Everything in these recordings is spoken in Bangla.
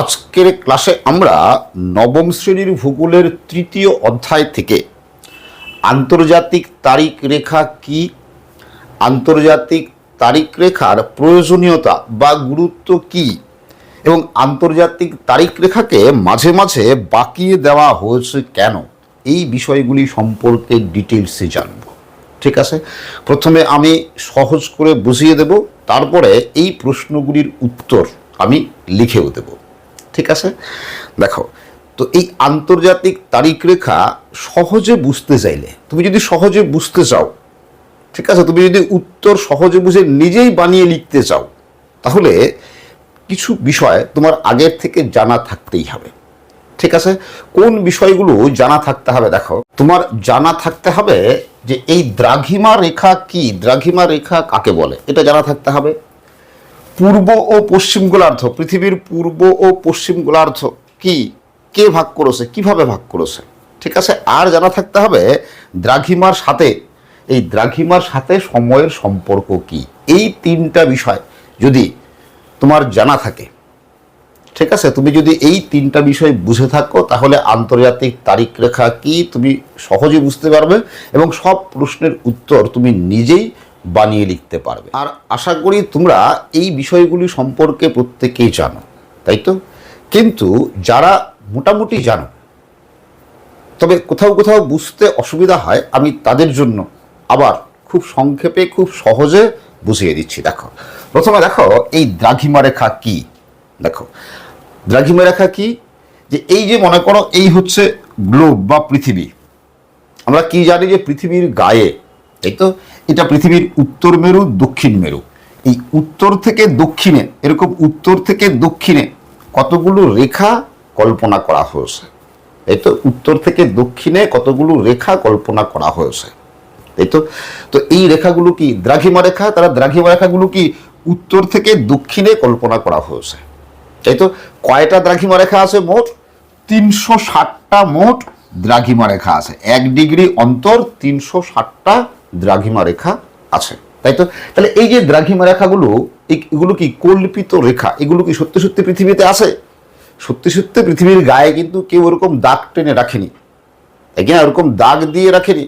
আজকের ক্লাসে আমরা নবম শ্রেণীর ভূগোলের তৃতীয় অধ্যায় থেকে আন্তর্জাতিক তারিখ রেখা কি, আন্তর্জাতিক তারিখ রেখার প্রয়োজনীয়তা বা গুরুত্ব কি এবং আন্তর্জাতিক তারিখ রেখাকে মাঝে মাঝে বাঁকিয়ে দেওয়া হয়েছে কেন, এই বিষয়গুলি সম্পর্কে ডিটেলসে জানব। ঠিক আছে, প্রথমে আমি সহজ করে বুঝিয়ে দেব, তারপরে এই প্রশ্নগুলির উত্তর আমি লিখেও দেব। ঠিক আছে, দেখো তো এই আন্তর্জাতিক তারিখ রেখা সহজে বুঝতে চাইলে, তুমি যদি সহজে বুঝতে চাও, ঠিক আছে, তুমি যদি উত্তর সহজে বুঝে নিজেই বানিয়ে লিখতে চাও, তাহলে কিছু বিষয় তোমার আগের থেকে জানা থাকতেই হবে। ঠিক আছে, কোন বিষয়গুলো জানা থাকতে হবে? দেখো, তোমার জানা থাকতে হবে যে এই দ্রাঘিমা রেখা কি, দ্রাঘিমা রেখা কাকে বলে, এটা জানা থাকতে হবে। পূর্ব ও পশ্চিম গোলার্ধ, পৃথিবীর পূর্ব ও পশ্চিম গোলার্ধ কি, কে ভাগ করেছে, কিভাবে ভাগ করেছে। ঠিক আছে, আর জানা থাকতে হবে দ্রাঘিমার সাথে, এই দ্রাঘিমার সাথে সময়ের সম্পর্ক কি। এই তিনটা বিষয় যদি তোমার জানা থাকে, ঠিক আছে, তুমি যদি এই তিনটা বিষয় বুঝে থাকো, তাহলে আন্তর্জাতিক তারিখ রেখা কি তুমি সহজে বুঝতে পারবে এবং সব প্রশ্নের উত্তর তুমি নিজেই বানিয়ে লিখতে পারবে। আর আশা করি তোমরা এই বিষয়গুলি সম্পর্কে প্রত্যেকেই জানো, তাই তো? কিন্তু যারা মোটামুটি জানো, তবে কোথাও কোথাও বুঝতে অসুবিধা হয়, আমি তাদের জন্য আবার খুব সংক্ষেপে খুব সহজে বুঝিয়ে দিচ্ছি। দেখো, প্রথমে দেখো এই দ্রাঘিমা রেখা কি। দেখো, দ্রাঘিমা রেখা কি, যে এই যে মনে করো এই হচ্ছে গ্লোব বা পৃথিবী। আমরা কি জানি যে পৃথিবীর গায়ে, তাই তো, এটা পৃথিবীর উত্তর মেরু, দক্ষিণ মেরু। এই উত্তর থেকে দক্ষিণে, এরকম উত্তর থেকে দক্ষিণে কতগুলো রেখা কল্পনা করা হয়েছে, এই তো, উত্তর থেকে দক্ষিণে কতগুলো রেখা কল্পনা করা হয়েছে, তাই তো। তো এই রেখাগুলো কি দ্রাঘিমা রেখা, তারা দ্রাঘিমা রেখাগুলো কি উত্তর থেকে দক্ষিণে কল্পনা করা হয়েছে, তাই তো। কয়টা দ্রাঘিমা রেখা আছে? মোট 360টা মোট দ্রাঘিমা রেখা আছে। 1 ডিগ্রি অন্তর 360টা দ্রাঘিমা রেখা আছে, তাই তো। তাহলে এই যে দ্রাঘিমা রেখাগুলো, এগুলো কি কল্পিত রেখা? এগুলো কি সত্যি সত্যি পৃথিবীতে আছে? সত্যি সত্যি পৃথিবীর গায়ে কিন্তু কেউ ওরকম দাগ টেনে রাখেনি, এখানে ওরকম দাগ দিয়ে রাখেনি,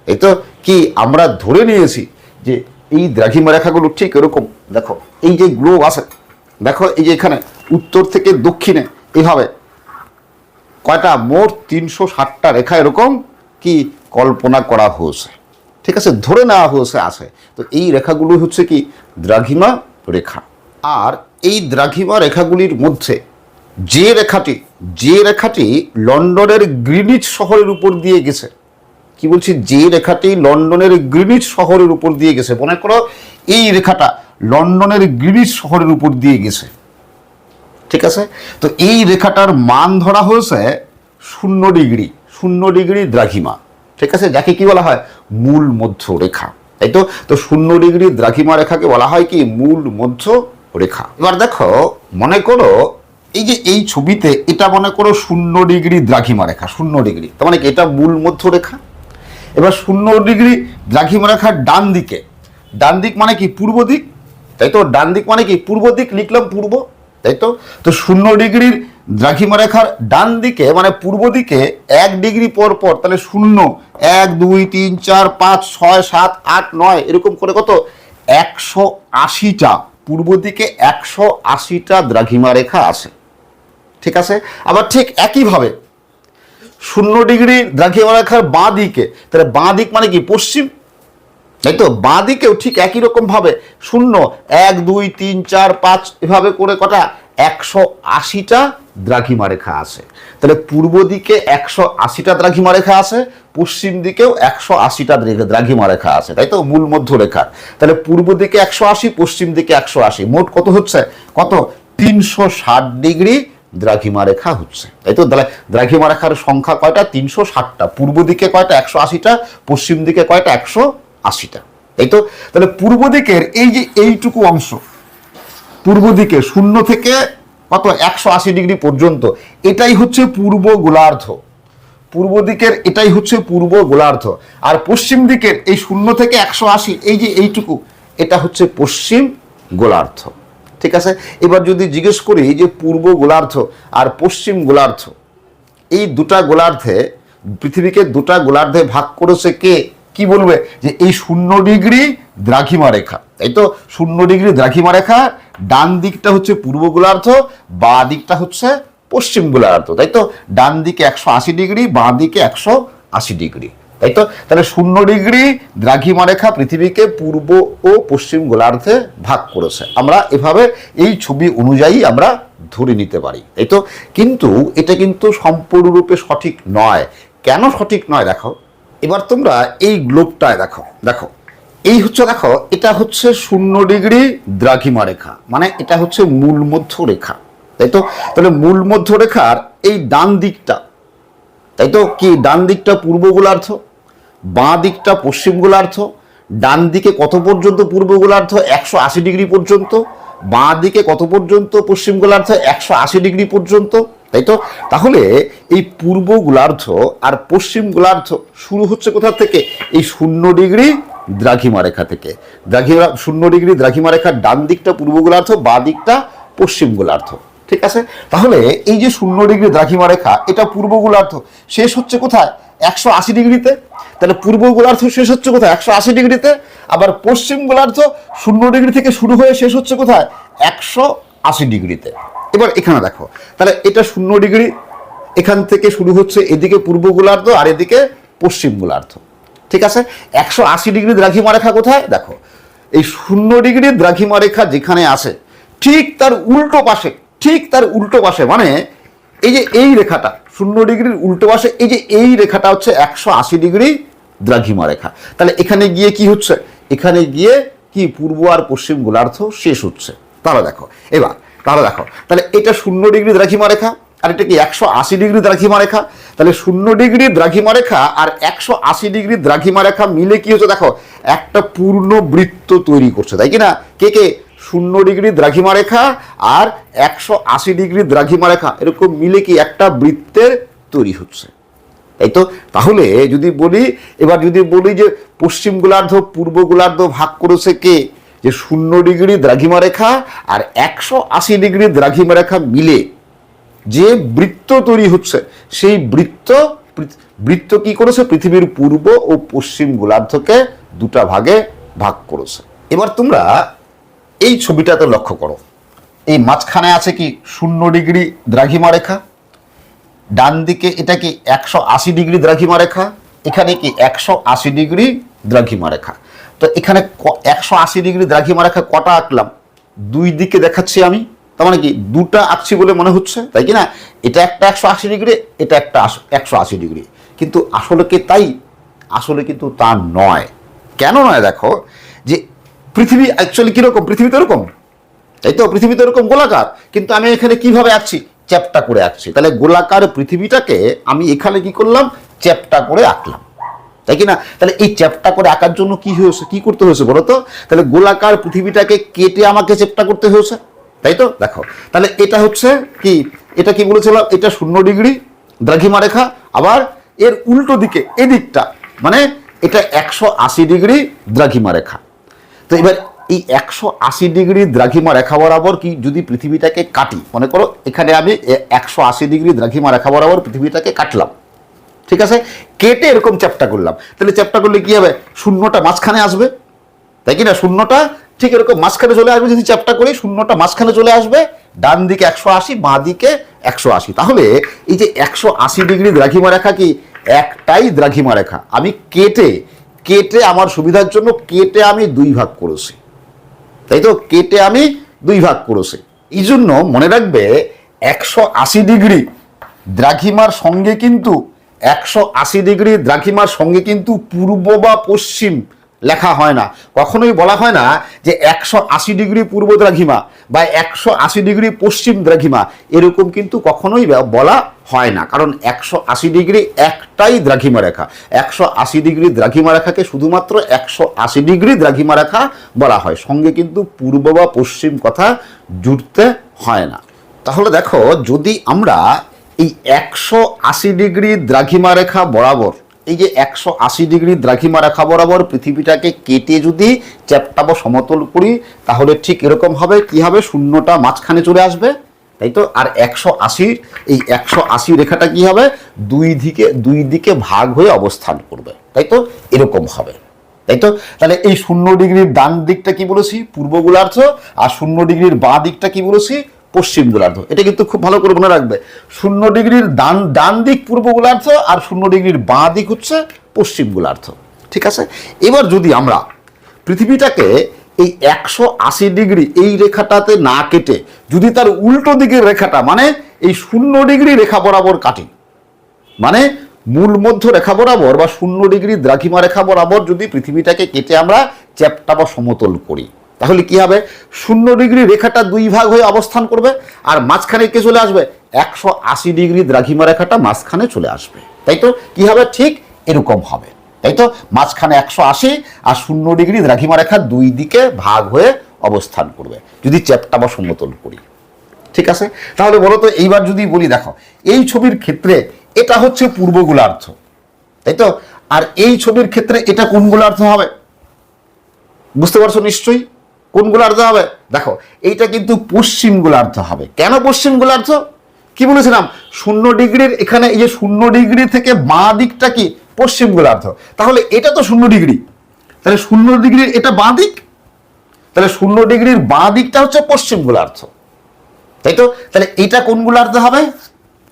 এই তো। কি আমরা ধরে নিয়েছি যে এই দ্রাঘিমা রেখাগুলো ঠিক এরকম। দেখো এই যে গ্লোব আছে, দেখো এই যে এখানে উত্তর থেকে দক্ষিণে এইভাবে কয়টা? মোট 360টা রেখা এরকম কি কল্পনা করা হয়েছে, ঠিক আছে, ধরে নেওয়া হয়েছে আছে। তো এই রেখাগুলো হচ্ছে কি দ্রাঘিমা রেখা। আর এই দ্রাঘিমা রেখাগুলির মধ্যে যে রেখাটি লন্ডনের গ্রিনিচ শহরের উপর দিয়ে গেছে, কি বলছি, যে রেখাটি লন্ডনের গ্রিনিচ শহরের উপর দিয়ে গেছে, মনে করো এই রেখাটা লন্ডনের গ্রিনিচ শহরের উপর দিয়ে গেছে, ঠিক আছে। তো এই রেখাটার মান ধরা হয়েছে 0 ডিগ্রি, 0 ডিগ্রি দ্রাঘিমা, ঠিক আছে, যাকে কি বলা হয়? মূল মধ্য রেখা, তাই তো। তো 0 ডিগ্রি দ্রাঘিমা রেখাকে বলা হয় কি মূল মধ্য রেখা। এবার দেখো, মনে করো এই যে এই ছবিতে এটা মনে করো 0 ডিগ্রি দ্রাঘিমা রেখা, 0 ডিগ্রি, তার মানে এটা মূল মধ্য রেখা। এবার 0 ডিগ্রি দ্রাঘিমা রেখার ডান দিকে, ডান দিক মানে কি পূর্ব দিক, তাই তো। ডান দিক মানে কি পূর্ব দিক, লিখলাম পূর্ব, তাই তো। তো 0 ডিগ্রির দ্রাঘিমা রেখার ডান দিকে মানে পূর্ব দিকে 1 ডিগ্রি পর পর, তাহলে 0, 1, 2, 3, 4, 5, 6, 7, 8, 9 এরকম করে কত? 180টা, পূর্ব দিকে 180টা দ্রাঘিমা রেখা আছে, ঠিক আছে। আবার ঠিক একইভাবে 0 ডিগ্রি দ্রাঘিমা রেখার বাঁ দিকে, তাহলে বাঁ দিক মানে কি পশ্চিম, তাই তো। বাঁ দিকেও ঠিক একই রকম ভাবে 0, 1, 2, 3, 4, 5 এভাবে করে কটা? 180টা দ্রাঘিমা রেখা আছে। তাহলে পূর্ব দিকে 180টা দ্রাঘিমা রেখা আছে, পশ্চিম দিকেও 180টা দ্রাঘিমা রেখা আছে, তাই তো, মূল মধ্য রেখা। তাহলে পূর্ব দিকে 180, পশ্চিম দিকে 180, মোট কত হচ্ছে? কত? 360 ডিগ্রি দ্রাঘিমা রেখা হচ্ছে, তাই তো। তাহলে দ্রাঘিমা রেখার সংখ্যা কয়টা? 360টা। পূর্ব দিকে কয়টা? 180টা। পশ্চিম দিকে কয়টা? 180টা, তাই তো। তাহলে পূর্ব দিকের এই যে এইটুকু অংশ, পূর্ব দিকে 0 থেকে কত? 180 ডিগ্রি পর্যন্ত, এটাই হচ্ছে পূর্ব গোলার্ধ। পূর্ব দিকের এটাই হচ্ছে পূর্ব গোলার্ধ। আর পশ্চিম দিকের এই 0 থেকে 180, এই যে এইটুকু, এটা হচ্ছে পশ্চিম গোলার্ধ, ঠিক আছে। এবার যদি জিজ্ঞেস করি যে পূর্ব গোলার্ধ আর পশ্চিম গোলার্ধ, এই দুটা গোলার্ধে, পৃথিবীকে দুটা গোলার্ধে ভাগ করেছে কে, কি বলবে যে এই 0 ডিগ্রি দ্রাঘিমা রেখা, তাই তো। 0 ডিগ্রি দ্রাঘিমা রেখা, ডান দিকটা হচ্ছে পূর্ব গোলার্ধ, বাঁ দিকটা হচ্ছে পশ্চিম গোলার্ধ, তাই তো। ডান দিকে 180 ডিগ্রি, বাঁ দিকে 180 ডিগ্রি, তাই তো। তাহলে 0 ডিগ্রি দ্রাঘিমা রেখা পৃথিবীকে পূর্ব ও পশ্চিম গোলার্ধে ভাগ করেছে। আমরা এভাবে এই ছবি অনুযায়ী আমরা ধরে নিতে পারি, তাই তো। কিন্তু এটা কিন্তু সম্পূর্ণরূপে সঠিক নয়। কেন সঠিক নয় দেখো। এবার তোমরা এই গ্লোবটায় দেখো, দেখো এই হচ্ছে, দেখো এটা হচ্ছে 0 ডিগ্রি দ্রাঘিমা রেখা, মানে এটা হচ্ছে মূল মধ্য রেখা, তাই তো। তাহলে মূল মধ্য রেখার এই ডান দিকটা, তাই তো, কি ডান দিকটা পূর্ব গোলার্ধ, বাঁ দিকটা পশ্চিম গোলার্ধ। ডান দিকে কত পর্যন্ত পূর্ব গোলার্ধ, 180 ডিগ্রি পর্যন্ত। বাঁ দিকে কত পর্যন্ত পশ্চিম গোলার্ধ, 180 ডিগ্রি পর্যন্ত, তাই তো। তাহলে এই পূর্ব গোলার্ধ আর পশ্চিম গোলার্ধ শুরু হচ্ছে কোথা থেকে, এই 0 ডিগ্রি দ্রাঘিমা রেখা থেকে। 0 ডিগ্রি দ্রাঘিমা রেখার ডান দিকটা পূর্ব গোলার্ধ, বাঁ দিকটা পশ্চিম গোলার্ধ, ঠিক আছে। তাহলে এই যে 0 ডিগ্রি দ্রাঘিমা রেখা, এটা পূর্ব গোলার্ধ শেষ হচ্ছে কোথায়, 180 ডিগ্রিতে। তাহলে পূর্ব গোলার্ধ শেষ হচ্ছে কোথায়, 180 ডিগ্রিতে। আবার পশ্চিম গোলার্ধ 0 ডিগ্রি থেকে শুরু হয়ে শেষ হচ্ছে কোথায়, 180 ডিগ্রিতে। এবার এখানে দেখো, তাহলে এটা 0 ডিগ্রি, এখান থেকে শুরু হচ্ছে, এদিকে পূর্ব গোলার্ধ আর এদিকে পশ্চিম গোলার্ধ, ঠিক আছে। 180 ডিগ্রি দ্রাঘিমা রেখা কোথায়, দেখো এই 0 ডিগ্রি দ্রাঘিমা রেখা যেখানে আছে ঠিক তার উল্টো পাশে, ঠিক তার উল্টো পাশে, মানে এই যে এই রেখাটা 0 ডিগ্রির উল্টো পাশে, এই যে এই রেখাটা হচ্ছে 180 ডিগ্রি দ্রাঘিমা রেখা। তাহলে এখানে গিয়ে কি হচ্ছে, এখানে গিয়ে কি পূর্ব আর পশ্চিম গোলার্ধ শেষ হচ্ছে। তাহলে দেখো, এবার তাহলে দেখো, তাহলে এটা 0 ডিগ্রি দ্রাঘিমা রেখা আর এটা কি 180 ডিগ্রি দ্রাঘিমা রেখা। তাহলে 0 ডিগ্রি দ্রাঘিমা রেখা আর 180 ডিগ্রি দ্রাঘিমা রেখা মিলে কি হচ্ছে, দেখো একটা পূর্ণ বৃত্ত তৈরি করছে, তাই কি না। কে কে, 0 ডিগ্রি দ্রাঘিমা রেখা আর 180 ডিগ্রি দ্রাঘিমা রেখা এরকম মিলে কি একটা বৃত্তের তৈরি হচ্ছে, তাই তো। তাহলে যদি বলি, এবার যদি বলি যে পশ্চিম গোলার্ধ পূর্ব গোলার্ধ ভাগ করেছে কে, যে 0 ডিগ্রি দ্রাঘিমা রেখা আর 180 ডিগ্রি দ্রাঘিমা রেখা মিলে যে বৃত্ত তৈরি হচ্ছে, সেই বৃত্ত কি করেছে, পৃথিবীর পূর্ব ও পশ্চিম গোলার্ধকে দুটা ভাগে ভাগ করেছে। এবার তোমরা এই ছবিটাতে লক্ষ্য করো, এই মাঝখানে আছে কি 0 ডিগ্রি দ্রাঘিমা রেখা, ডান দিকে এটা কি 180 ডিগ্রি দ্রাঘিমা রেখা, এখানে কি 180 ডিগ্রি দ্রাঘিমা রেখা। তো এখানে 180 ডিগ্রি দ্রাঘিমা রেখা কটা আঁকলাম, দুই দিকে দেখাচ্ছি আমি, তার মানে কি দুটা আঁকছি বলে মনে হচ্ছে, তাই কি না। এটা একটা 180 ডিগ্রি, এটা একটা 180 ডিগ্রি, কিন্তু আসলে কি তাই, আসলে কিন্তু তা নয়। কেন নয়, দেখো যে পৃথিবী অ্যাকচুয়ালি কিরকম, পৃথিবী তো এরকম, তাই তো। পৃথিবী তো এরকম গোলাকার, কিন্তু আমি এখানে কিভাবে আঁকছি, চ্যাপ্টা করে আঁকছি। তাহলে গোলাকার পৃথিবীটাকে আমি এখানে কি করলাম, চ্যাপ্টা করে আঁকলাম, তাই কি না। তাহলে এই চ্যাপ্টা করে আঁকার জন্য কি হয়েছে, কি করতে হয়েছে বলো তো। তাহলে গোলাকার পৃথিবীটাকে কেটে আমাকে চ্যাপ্টা করতে হয়েছে, তাই তো। দেখো তাহলে এটা হচ্ছে কি, এটা কি বলেছিলাম, এটা 0 ডিগ্রি দ্রাঘিমা রেখা, আবার এর উল্টো দিকে এদিকটা মানে এটা 180 ডিগ্রি দ্রাঘিমা রেখা। তো এবার এই 180 ডিগ্রি দ্রাঘিমা রেখা বরাবর কি যদি পৃথিবীটাকে কাটি, মনে করো এখানে আমি 180 ডিগ্রি দ্রাঘিমা রেখা বরাবর পৃথিবীটাকে কাটলাম, ঠিক আছে, কেটে এরকম চ্যাপ্টা করলাম। তাহলে চ্যাপ্টা করলে কি হবে, শূন্যটা মাঝখানে আসবে, তাই কি না। শূন্যটা ঠিক এরকম মাঝখানে চলে আসবে, যদি চ্যাপ্টা করি শূন্যটা মাঝখানে চলে আসবে, ডান দিকে 180, বাঁ দিকে 180। তাহলে এই যে 180 ডিগ্রি দ্রাঘিমা রেখা কি একটাই দ্রাঘিমা রেখা, আমি কেটে কেটে আমার সুবিধার জন্য কেটে আমি দুই ভাগ করেছি, তাই তো। কেটে আমি দুই ভাগ করেছি, এই জন্য মনে রাখবে 180 ডিগ্রি দ্রাঘিমার সঙ্গে কিন্তু 180 ডিগ্রি দ্রাঘিমার সঙ্গে কিন্তু পূর্ব বা পশ্চিম লেখা হয় না। কখনোই বলা হয় না যে 180 ডিগ্রি পূর্ব দ্রাঘিমা বা 180 ডিগ্রি পশ্চিম দ্রাঘিমা, এরকম কিন্তু কখনোই বলা হয় না। কারণ 180 ডিগ্রি একটাই দ্রাঘিমা রেখা, 180 ডিগ্রি দ্রাঘিমা রেখাকে শুধুমাত্র 180 ডিগ্রি দ্রাঘিমা রেখা বলা হয়, সঙ্গে কিন্তু পূর্ব বা পশ্চিম কথা জুড়তে হয় না। তাহলে দেখো, যদি আমরা এই 180 ডিগ্রি দ্রাঘিমা রেখা বরাবর এই যে 180 ডিগ্রি দ্রাঘিমা রেখা বরাবর পৃথিবীটাকে কেটে যদি চ্যাপ্টা বা সমতল করি, তাহলে ঠিক এরকম হবে। কি হবে? শূন্যটা মাঝখানে চলে আসবে, তাই তো। আর 180, এই 180 রেখাটা কি হবে? দুই দিকে ভাগ হয়ে অবস্থান করবে, তাই তো। এরকম হবে, তাই তো। তাহলে এই 0 ডিগ্রির ডান দিকটা কি বলেছি? পূর্ব গোলার্ধ। আর 0 ডিগ্রির বাঁ দিকটা কি বলেছি? পশ্চিম গোলার্ধ। এটা কিন্তু খুব ভালো করে মনে রাখবে। 0 ডিগ্রির ডান দিক পূর্ব গোলার্ধ, আর 0 ডিগ্রির বাঁ দিক হচ্ছে পশ্চিম গোলার্ধ, ঠিক আছে। এবার যদি আমরা পৃথিবীটাকে এই 180 ডিগ্রি এই রেখাটাতে না কেটে যদি তার উল্টো দিকের রেখাটা, মানে এই 0 ডিগ্রি রেখা বরাবর কাটি, মানে মূল মধ্য রেখা বরাবর বা 0 ডিগ্রি দ্রাঘিমা রেখা বরাবর যদি পৃথিবীটাকে কেটে আমরা চ্যাপ্টা বা সমতল করি, তাহলে কি হবে? 0 ডিগ্রি রেখাটা দুই ভাগ হয়ে অবস্থান করবে, আর মাঝখানে কে চলে আসবে? 180 ডিগ্রি দ্রাঘিমা রেখাটা মাঝখানে চলে আসবে, তাই তো। কি হবে? ঠিক এরকম হবে, তাই তো। মাঝখানে 180 আর 0 ডিগ্রি দ্রাঘিমা রেখা দুই দিকে ভাগ হয়ে অবস্থান করবে যদি চ্যাপ্টা বা সমতল করি, ঠিক আছে। তাহলে বলো তো, এইবার যদি বলি, দেখো এই ছবির ক্ষেত্রে এটা হচ্ছে পূর্ব গোলার্ধ, তাই তো। আর এই ছবির ক্ষেত্রে এটা কোন গোলার্ধ হবে? বুঝতে পারছো নিশ্চয়ই কোন গোলার্ধ হবে। দেখো এইটা কিন্তু পশ্চিম গোলার্ধ হবে। কেন পশ্চিম গোলার্ধ? কি বলেছিলাম? 0 ডিগ্রির এখানে এই যে 0 ডিগ্রি থেকে বাঁ দিকটা কি? পশ্চিম গোলার্ধ। তাহলে এটা তো 0 ডিগ্রি, তাহলে 0 ডিগ্রির এটা বাঁ দিক, তাহলে 0 ডিগ্রির বাঁ দিকটা হচ্ছে পশ্চিম গোলার্ধ, তাই তো। তাহলে এটা কোন গোলার্ধ হবে?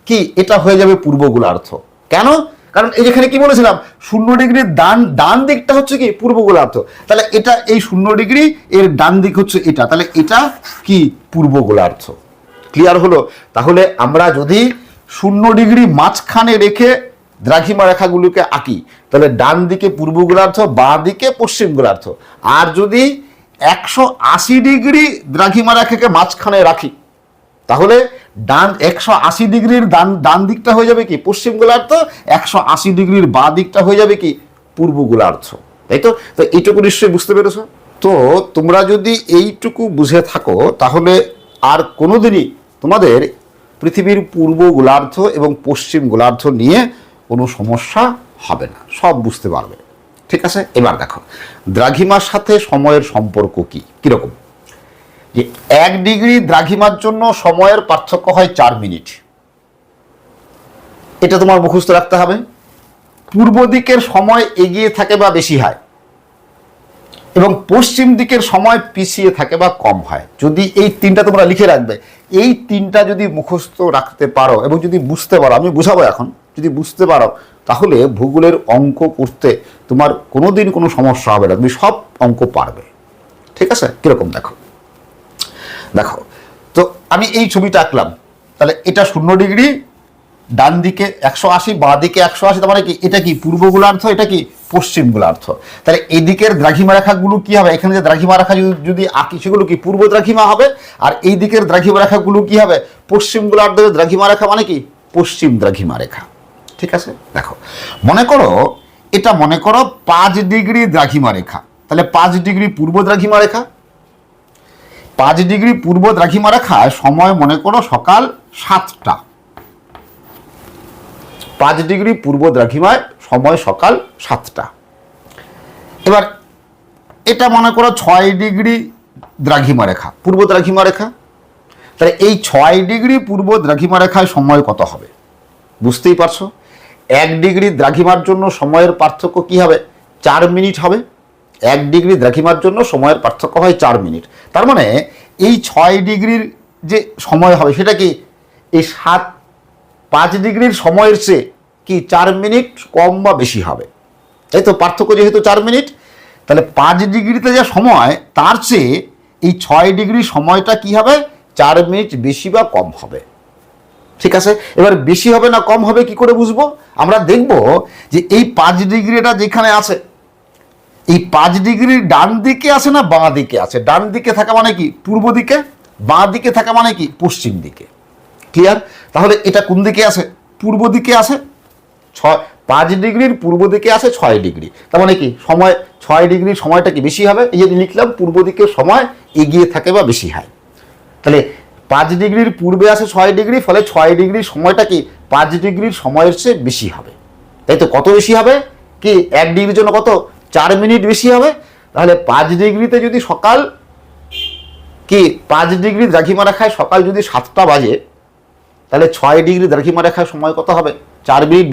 কি? এটা হয়ে যাবে পূর্ব গোলার্ধ। কেন? কারণ এই যেখানে কি বলেছিলাম, 0 ডিগ্রির ডান দিকটা হচ্ছে কি? পূর্ব গোলার্ধ। তাহলে এটা এই 0 ডিগ্রি এর ডান দিক হচ্ছে এটা, তাহলে এটা কি? পূর্ব গোলার্ধ। ক্লিয়ার হলো? তাহলে আমরা যদি 0 ডিগ্রি মাঝখানে রেখে দ্রাঘিমা রেখাগুলোকে আঁকি, তাহলে ডান দিকে পূর্ব গোলার্ধ, বাঁ দিকে পশ্চিম গোলার্ধ। আর যদি 180 ডিগ্রি দ্রাঘিমা রেখাকে মাঝখানে রাখি, তাহলে 180 ডিগ্রির ডান দিকটা হয়ে যাবে কি? পশ্চিম গোলার্ধ। 180 ডিগ্রির বাঁ দিকটা হয়ে যাবে কি? পূর্ব গোলার্ধ, তাই তো। তো এইটুকু নিশ্চয়ই বুঝতে পেরেছো। তো তোমরা যদি এইটুকু বুঝে থাকো, তাহলে আর কোনোদিনই তোমাদের পৃথিবীর পূর্ব গোলার্ধ এবং পশ্চিম গোলার্ধ নিয়ে কোনো সমস্যা হবে না, সব বুঝতে পারবে, ঠিক আছে। এবার দেখো দ্রাঘিমার সাথে সময়ের সম্পর্ক কি কিরকম। যে 1 ডিগ্রি দ্রাঘিমার জন্য সময়ের পার্থক্য হয় 4 মিনিট, এটা তোমার মুখস্থ রাখতে হবে। পূর্ব দিকের সময় এগিয়ে থাকে বা বেশি হয়, এবং পশ্চিম দিকের সময় পিছিয়ে থাকে বা কম হয়। যদি এই তিনটা তোমরা লিখে রাখবে, এই তিনটা যদি মুখস্থ রাখতে পারো এবং যদি বুঝতে পারো, আমি বুঝাবো এখন, যদি বুঝতে পারো, তাহলে ভূগোলের অঙ্ক করতে তোমার কোনোদিন কোনো সমস্যা হবে না, তুমি সব অঙ্ক পারবে, ঠিক আছে। কিরকম দেখো, দেখো তো আমি এই ছবিটা আঁকলাম, তাহলে এটা 0 ডিগ্রি, ডান দিকে 180, বাঁ দিকে 180, তার মানে কি? এটা কি? পূর্ব গোলার্ধ, এটা কি? পশ্চিম গোলার্ধ। তাহলে এদিকের দ্রাঘিমা রেখাগুলো কি হবে? এখানে যে দ্রাঘিমা রেখা যদি আঁকি, সেগুলো কি? পূর্ব দ্রাঘিমা হবে। আর এই দিকের দ্রাঘিমা রেখাগুলো কি হবে? পশ্চিম গোলার্ধের দ্রাঘিমা রেখা, মানে কি? পশ্চিম দ্রাঘিমা রেখা, ঠিক আছে। দেখো মনে করো, এটা মনে করো 5 ডিগ্রি দ্রাঘিমা রেখা, তাহলে 5 ডিগ্রি পূর্ব দ্রাঘিমা রেখা। 5 ডিগ্রি পূর্ব দ্রাঘিমা রেখায় সময় মনে করো সকাল 7টা। 5 ডিগ্রি পূর্ব দ্রাঘিমায় সময় সকাল 7টা। এবার এটা মনে করো 6 ডিগ্রি দ্রাঘিমা রেখা, পূর্ব দ্রাঘিমা রেখা। তাহলে এই 6 ডিগ্রি পূর্ব দ্রাঘিমা রেখায় সময় কত হবে? বুঝতেই পারছো। 1 ডিগ্রি দ্রাঘিমার জন্য সময়ের পার্থক্য কি হবে? 4 মিনিট হবে। 1 ডিগ্রি দ্রাঘিমার জন্য সময়ের পার্থক্য হয় 4 মিনিট। তার মানে এই 6 ডিগ্রির যে সময় হবে, সেটা কি? এই 5 ডিগ্রির সময়ের চেয়ে কি 4 মিনিট কম বা বেশি হবে, তাই তো। পার্থক্য যেহেতু 4 মিনিট, তাহলে 5 ডিগ্রিতে যে সময়, তার চেয়ে এই 6 ডিগ্রি সময়টা কি হবে? 4 মিনিট বেশি বা কম হবে, ঠিক আছে। এবার বেশি হবে না কম হবে কি করে বুঝবো? আমরা দেখব যে এই 5 ডিগ্রিটা যেখানে আছে, এই 5 ডিগ্রির ডান দিকে আছে না বাঁ দিকে আছে? ডান দিকে থাকা মানে কি? পূর্ব দিকে। বাঁ দিকে থাকা মানে কি? পশ্চিম দিকে। ক্লিয়ার? তাহলে এটা কোন দিকে আছে? পূর্ব দিকে আছে। 5 ডিগ্রির পূর্ব দিকে আছে 6 ডিগ্রি, তার মানে কি? সময় 6 ডিগ্রির সময়টা কি বেশি হবে? এই যে লিখলাম, পূর্ব দিকের সময় এগিয়ে থাকে বা বেশি হয়। তাহলে 5 ডিগ্রির পূর্বে আছে 6 ডিগ্রি, ফলে 6 ডিগ্রির সময়টা কি? 5 ডিগ্রির সময়ের চেয়ে বেশি হবে, তাই তো কত বেশি হবে কি 1 ডিগ্রির জন্য কত 4 মিনিট বেশি হবে। তাহলে 5 ডিগ্রিতে যদি সকাল কি 5 ডিগ্রি দ্রাঘিমা রেখায় সকাল যদি 7টা বাজে, তাহলে 6 ডিগ্রি দ্রাঘিমা রেখায় সময় কত হবে 4 মিনিট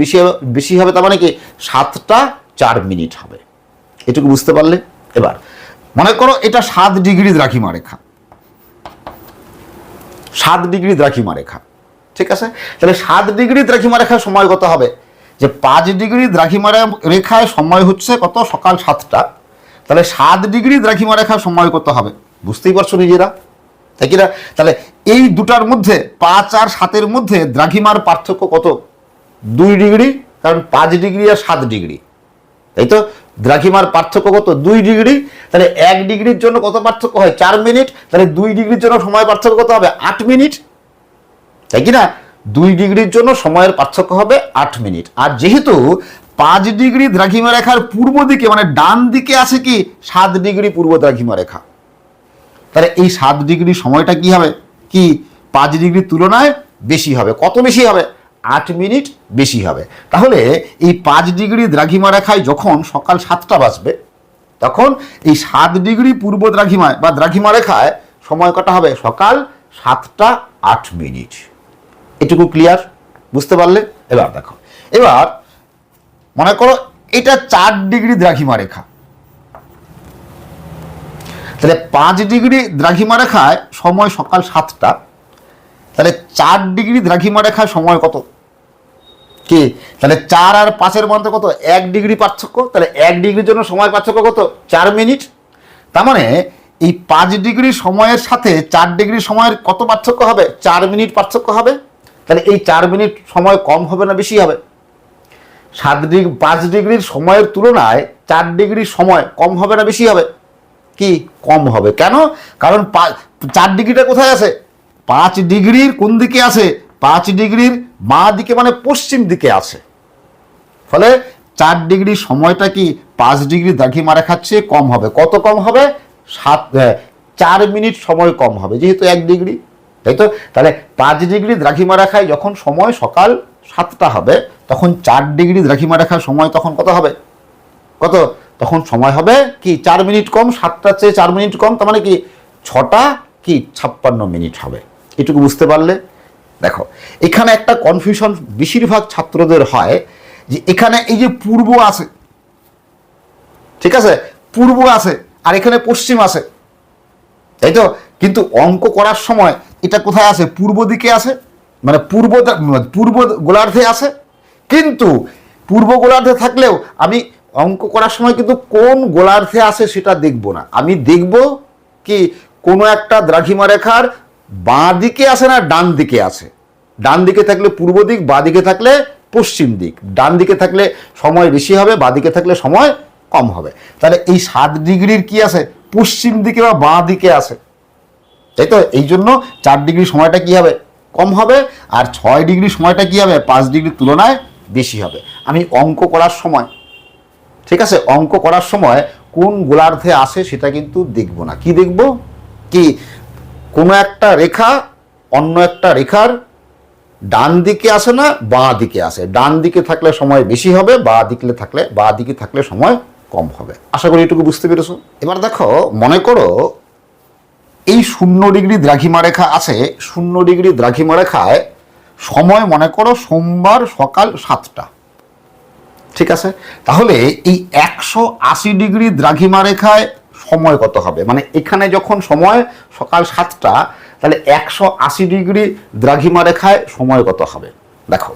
বেশি হবে, তার মানে কি 7টা 4 মিনিট হবে। এটুকু বুঝতে পারলে? এবার মনে করো এটা 7 ডিগ্রি দ্রাঘিমা রেখা, 7 ডিগ্রি দ্রাঘিমা রেখা, ঠিক আছে। তাহলে 7 ডিগ্রি দ্রাঘিমা রেখায় সময় কত হবে, যে 5 ডিগ্রি দ্রাঘিমা রেখায় সময় হচ্ছে কত সকাল 7টা, তাহলে 7 ডিগ্রি দ্রাঘিমা রেখায় সময় কত হবে বুঝতেই পারছো নিজেরা, তাই কিনা? তাহলে এই দুটার মধ্যে 5 আর 7-এর মধ্যে দ্রাঘিমার পার্থক্য কত 2 ডিগ্রি, কারণ 5 ডিগ্রি আর 7 ডিগ্রি, তাই তো দ্রাঘিমার পার্থক্য কত 2 ডিগ্রি। তাহলে 1 ডিগ্রির জন্য কত পার্থক্য হয় 4 মিনিট, তাহলে 2 ডিগ্রির জন্য সময় পার্থক্য কত হবে 8 মিনিট, তাই কি না? 2 ডিগ্রির জন্য সময়ের পার্থক্য হবে 8 মিনিট। আর যেহেতু 5 ডিগ্রি দ্রাঘিমা রেখার পূর্ব দিকে মানে ডান দিকে আছে কি 7 ডিগ্রি পূর্ব দ্রাঘিমা রেখা, তাহলে এই 7 ডিগ্রি সময়টা কি হবে কি 5 ডিগ্রির তুলনায় বেশি হবে। কত বেশি হবে 8 মিনিট বেশি হবে। তাহলে এই 5 ডিগ্রি দ্রাঘিমা রেখায় যখন সকাল 7টা বাজবে, তখন এই 7 ডিগ্রি পূর্ব দ্রাঘিমায় বা দ্রাঘিমা রেখায় সময় কটা হবে সকাল 7টা 8 মিনিট। এটুকু ক্লিয়ার? বুঝতে পারলে? এবার দেখো, এবার মনে করো এটা 4 ডিগ্রি দ্রাঘিমা রেখা, তাহলে 5 ডিগ্রি দ্রাঘিমা রেখায় সময় সকাল 7টা, তাহলে 4 ডিগ্রি দ্রাঘিমা রেখায় সময় কত কি, তাহলে 4 আর 5-এর মধ্যে কত 1 ডিগ্রি পার্থক্য, তাহলে 1 ডিগ্রির জন্য সময় পার্থক্য কত 4 মিনিট। তার মানে এই 5 ডিগ্রি সময়ের সাথে 4 ডিগ্রি সময়ের কত পার্থক্য হবে 4 মিনিট পার্থক্য হবে। তাহলে এই 4 মিনিট সময় কম হবে না বেশি হবে? 5 ডিগ্রির সময়ের তুলনায় 4 ডিগ্রির সময় কম হবে না বেশি হবে? কি কম হবে। কেন? কারণ 4 ডিগ্রিটা কোথায় আছে 5 ডিগ্রির কোন দিকে আছে 5 ডিগ্রির বাঁ দিকে মানে পশ্চিম দিকে আছে। ফলে 4 ডিগ্রি সময়টা কি 5 ডিগ্রি দ্রাঘিমা রেখার চেয়ে কম হবে। কত কম হবে 4 মিনিট সময় কম হবে, যেহেতু 1 ডিগ্রি, তাই তো। তাহলে 5 ডিগ্রি দ্রাঘিমা রেখায় যখন সময় সকাল 7টা হবে, তখন 4 ডিগ্রি দ্রাঘিমা রেখার সময় তখন কত হবে কত, তখন সময় হবে কি 4 মিনিট কম, 7টার চেয়ে 4 মিনিট কম, তার মানে কি 6টা কি 56 মিনিট হবে। এটুকু বুঝতে পারলে? দেখো এখানে একটা কনফিউশন বেশিরভাগ ছাত্রদের হয় যে এখানে এই যে পূর্ব আছে, ঠিক আছে, পূর্ব আছে আর এখানে পশ্চিম আছে, তাই তো। কিন্তু অঙ্ক করার সময় এটা কোথায় আছে পূর্ব দিকে আছে, মানে পূর্ব গোলার্ধে আছে। কিন্তু পূর্ব গোলার্ধে থাকলেও আমি অঙ্ক করার সময় কিন্তু কোন গোলার্ধে আছে সেটা দেখব না, আমি দেখব কি কোনো একটা দ্রাঘিমা রেখার বাঁ দিকে আছে না ডান দিকে আছে। ডান দিকে থাকলে পূর্ব দিক, বাঁ দিকে থাকলে পশ্চিম দিক। ডান দিকে থাকলে সময় বেশি হবে, বাঁ দিকে থাকলে সময় কম হবে। তাহলে এই 7 ডিগ্রির কি আছে পশ্চিম দিকে বা বাঁ দিকে আছে, তাই তো। এই জন্য 4 ডিগ্রি সময়টা কি হবে কম হবে, আর 6 ডিগ্রি সময়টা কি হবে 5 ডিগ্রির তুলনায় বেশি হবে। আমি অঙ্ক করার সময়, ঠিক আছে, অঙ্ক করার সময় কোন গোলার্ধে আসে সেটা কিন্তু দেখব না। কি দেখব কি কোনো একটা রেখা অন্য একটা রেখার ডান দিকে আসে না বাঁ দিকে আসে। ডান দিকে থাকলে সময় বেশি হবে, বাঁ দিকে থাকলে সময় কম হবে। আশা করি এটুকু বুঝতে পেরেছো। এবার দেখো মনে করো এই 0 ডিগ্রি দ্রাঘিমা রেখা আছে, 0 ডিগ্রি দ্রাঘিমা রেখায় সময় মনে করো সোমবার সকাল 7টা, ঠিক আছে। তাহলে এই 180 ডিগ্রি দ্রাঘিমা রেখায় সময় কত হবে, মানে এখানে যখন সময় সকাল 7টা, তাহলে 180 ডিগ্রি দ্রাঘিমা রেখায় সময় কত হবে। দেখো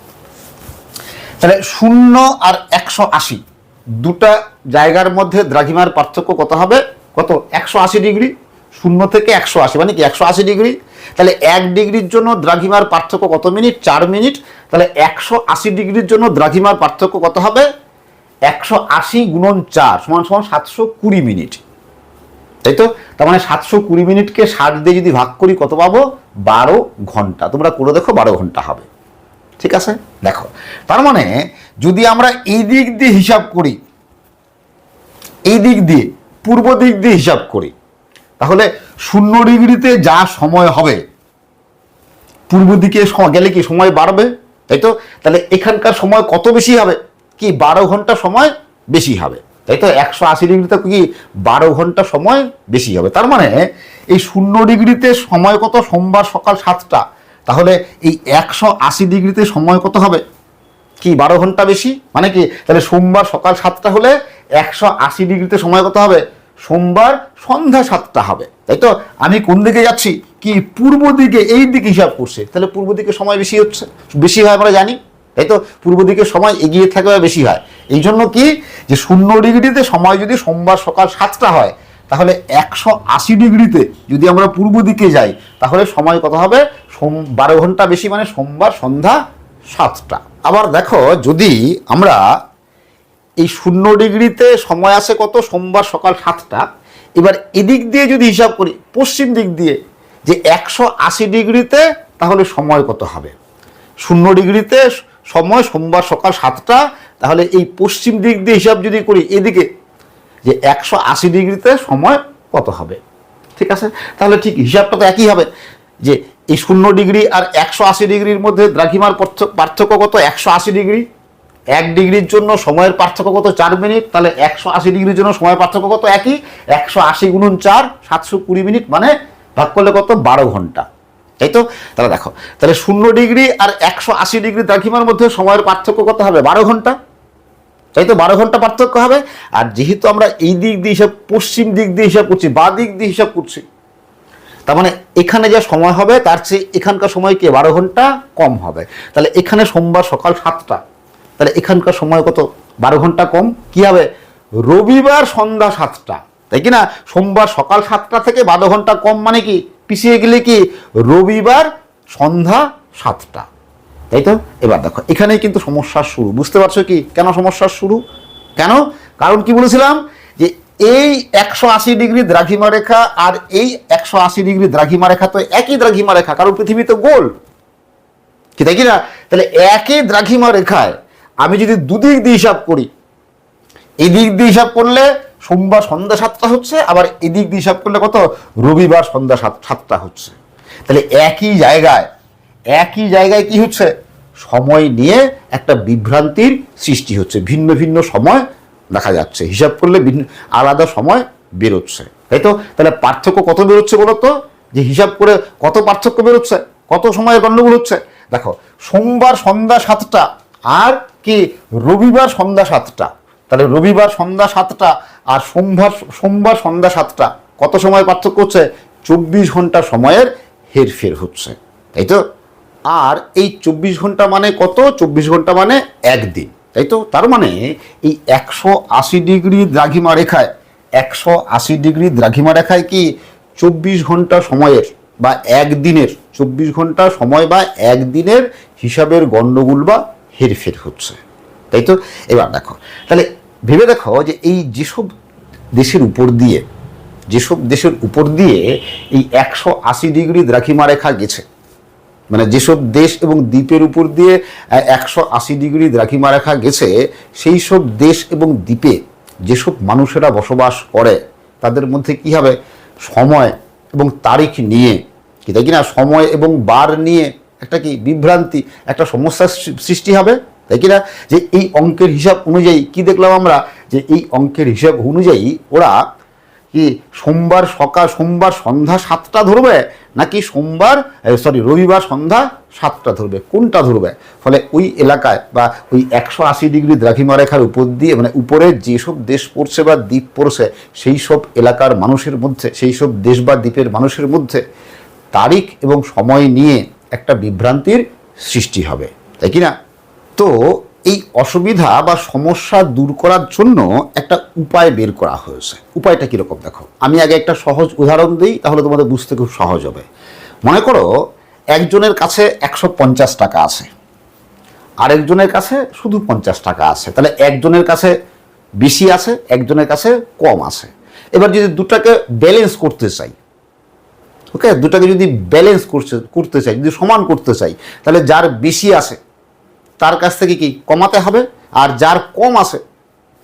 তাহলে 0 আর 180 দুটা জায়গার মধ্যে দ্রাঘিমার পার্থক্য কত হবে কত 180 ডিগ্রি। 0 থেকে 180 মানে কি 180 ডিগ্রি। তাহলে 1 ডিগ্রির জন্য দ্রাঘিমার পার্থক্য কত মিনিট 4 মিনিট। তাহলে 180 ডিগ্রির জন্য দ্রাঘিমার পার্থক্য কত হবে 180 গুণন 4 সমান সমান 720 মিনিট, তাই তো। তার মানে 720 মিনিটকে 60 দিয়ে যদি ভাগ করি কত পাবো 12 ঘন্টা। তোমরা করে দেখো 12 ঘন্টা হবে, ঠিক আছে। দেখো তার মানে যদি আমরা এই দিক দিয়ে হিসাব করি, এই দিক দিয়ে পূর্ব দিক দিয়ে হিসাব করি, তাহলে 0 ডিগ্রিতে যা সময় হবে পূর্ব দিকে গেলে কি সময় বাড়বে, তাই তো। তাহলে এখানকার সময় কত বেশি হবে কি 12 ঘন্টা সময় বেশি হবে, তাই তো 180 ডিগ্রিতে কি 12 ঘন্টা সময় বেশি হবে। তার মানে এই 0 ডিগ্রিতে সময় কত, সোমবার সকাল 7টা, তাহলে এই 180 ডিগ্রিতে সময় কত হবে, কি 12 ঘন্টা বেশি। মানে কি, তাহলে সোমবার সকাল 7টা হলে 180 ডিগ্রিতে সময় কত হবে, সোমবার সন্ধ্যা 7টা হবে, তাই তো। আমি কোন দিকে যাচ্ছি, কি পূর্ব দিকে, এই দিকে হিসাব করছে, তাহলে পূর্ব দিকে সময় বেশি হচ্ছে, বেশি হয় আমরা জানি, তাই তো। পূর্ব দিকে সময় এগিয়ে থাকে বা বেশি হয়, এই জন্য কি যে 0 ডিগ্রিতে সময় যদি সোমবার সকাল 7টা হয়, তাহলে 180 ডিগ্রিতে যদি আমরা পূর্ব দিকে যাই, তাহলে সময় কত হবে, 12 ঘন্টা বেশি, মানে সোমবার সন্ধ্যা 7টা। আবার দেখো, যদি আমরা এই 0 ডিগ্রিতে সময় আসে কত, সোমবার সকাল 7টা, এবার এদিক দিয়ে যদি হিসাব করি পশ্চিম দিক দিয়ে যে 180 ডিগ্রিতে, তাহলে সময় কত হবে। 0 ডিগ্রিতে সময় সোমবার সকাল 7টা, তাহলে এই পশ্চিম দিক দিয়ে হিসাব যদি করি এদিকে যে 180 ডিগ্রিতে সময় কত হবে, ঠিক আছে। তাহলে ঠিক হিসাবটা তো একই হবে, যে এই 0 ডিগ্রি আর 180 ডিগ্রির মধ্যে দ্রাঘিমার পার্থক্য কত, 180 ডিগ্রি। 1 ডিগ্রির জন্য সময়ের পার্থক্য কত, 4 মিনিট, তাহলে 180 ডিগ্রির জন্য সময়ের পার্থক্য কত, একই, 180 গুণন 4, 720 মিনিট, মানে ভাগ করলে কত, 12 ঘন্টা, তাই তো। তাহলে দেখো, তাহলে 0 ডিগ্রি আর 180 ডিগ্রি দ্রাঘিমার মধ্যে সময়ের পার্থক্য কত হবে, 12 ঘন্টা, তাই তো। 12 ঘন্টা পার্থক্য হবে। আর যেহেতু আমরা এই দিক দিয়ে হিসাব, পশ্চিম দিক দিয়ে হিসাব করছি, বা দিক দিয়ে হিসাব করছি, তার মানে এখানে যা সময় হবে তার চেয়ে এখানকার সময় কি 12 ঘন্টা কম হবে। তাহলে এখানে সোমবার সকাল 7টা, তাহলে এখানকার সময় কত, 12 ঘন্টা কম। কি হবে, রবিবার সন্ধ্যা 7টা, তাই কি না। সোমবার সকাল 7টা থেকে 12 ঘন্টা কম, মানে কি পিছিয়ে গেলে কি রবিবার সন্ধ্যা 7টা, তাই তো। এবার দেখো, এখানেই কিন্তু সমস্যার শুরু, বুঝতে পারছো কি কেন সমস্যার শুরু, কেন, কারণ কি বলেছিলাম যে এই 180 ডিগ্রি দ্রাঘিমা রেখা আর এই 180 ডিগ্রি দ্রাঘিমা রেখা তো একই দ্রাঘিমা রেখা, কারণ পৃথিবী তো গোল, কি তাই কি না। তাহলে একই দ্রাঘিমা রেখায় আমি যদি দুদিক দিয়ে হিসাব করি, এই দিক দিয়ে হিসাব করলে সোমবার সন্ধ্যা 7টা হচ্ছে, আবার এই দিক দিয়ে হিসাব করলে কত, রবিবার সন্ধ্যা 7টা হচ্ছে। তাহলে একই জায়গায় কি হচ্ছে, সময় নিয়ে একটা বিভ্রান্তির সৃষ্টি হচ্ছে, ভিন্ন ভিন্ন সময় দেখা যাচ্ছে, হিসাব করলে আলাদা সময় বেরোচ্ছে, তাই তো। তাহলে পার্থক্য কত বেরোচ্ছে বলো তো, যে হিসাব করে কত পার্থক্য বেরোচ্ছে, কত সময়ের গণ্ডগোল হচ্ছে। দেখো, সোমবার সন্ধ্যা 7টা আর কি রবিবার সন্ধ্যা 7টা, তাহলে রবিবার সন্ধ্যা 7টা আর সোমবার সন্ধ্যা 7টা, কত সময় পার্থক্য হচ্ছে, 24 ঘন্টা সময়ের হেরফের হচ্ছে, তাই তো। আর এই 24 ঘন্টা মানে কত, 24 ঘন্টা মানে একদিন, তাই তো। তার মানে এই 180 ডিগ্রি দ্রাঘিমা রেখায়, 180 ডিগ্রি দ্রাঘিমা রেখায় কি 24 ঘন্টা সময়ের বা একদিনের, 24 ঘন্টা সময় বা একদিনের হিসাবের গণ্ডগোল বা হেরফের হচ্ছে, তাই তো। এবার দেখো, তাহলে ভেবে দেখো যে এই যেসব দেশের উপর দিয়ে এই 180 ডিগ্রি দ্রাঘিমা রেখা গেছে, মানে যেসব দেশ এবং দ্বীপের উপর দিয়ে 180 ডিগ্রি দ্রাঘিমা রেখা গেছে, সেই সব দেশ এবং দ্বীপে যেসব মানুষেরা বসবাস করে, তাদের মধ্যে কি হবে, সময় এবং তারিখ নিয়ে, কি তাই কিনা, সময় এবং বার নিয়ে একটা কি বিভ্রান্তি, একটা সমস্যার সৃষ্টি হবে, তাই কিনা। যে এই অঙ্কের হিসাব অনুযায়ী কি দেখলাম আমরা, যে এই অঙ্কের হিসাব অনুযায়ী ওরা কি সোমবার সন্ধ্যা 7টা ধরবে, নাকি রবিবার সন্ধ্যা 7টা ধরবে, কোনটা ধরবে। ফলে ওই এলাকায় বা ওই 180 ডিগ্রি দ্রাঘিমা রেখার উপর দিয়ে, মানে উপরে যেসব দেশ পড়ছে বা দ্বীপ পড়ছে, সেই সব এলাকার মানুষের মধ্যে, সেই সব দেশ বা দ্বীপের মানুষের মধ্যে তারিখ এবং সময় নিয়ে একটা বিভ্রান্তির সৃষ্টি হবে, তাই কি না। তো এই অসুবিধা বা সমস্যা দূর করার জন্য একটা উপায় বের করা হয়েছে। উপায়টা কীরকম দেখো, আমি আগে একটা সহজ উদাহরণ দিই, তাহলে তোমাদের বুঝতে খুব সহজ হবে। মনে করো একজনের কাছে 150 টাকা আছে, আরেকজনের কাছে শুধু 50 টাকা আছে, তাহলে একজনের কাছে বেশি আছে, একজনের কাছে কম আছে। এবার যদি দুটাকে ব্যালেন্স করতে চাই, ওকে, দুটাকে যদি ব্যালেন্স করতে চাই, যদি সমান করতে চাই, তাহলে যার বেশি আছে তার কাছ থেকে কি কমাতে হবে, আর যার কম আছে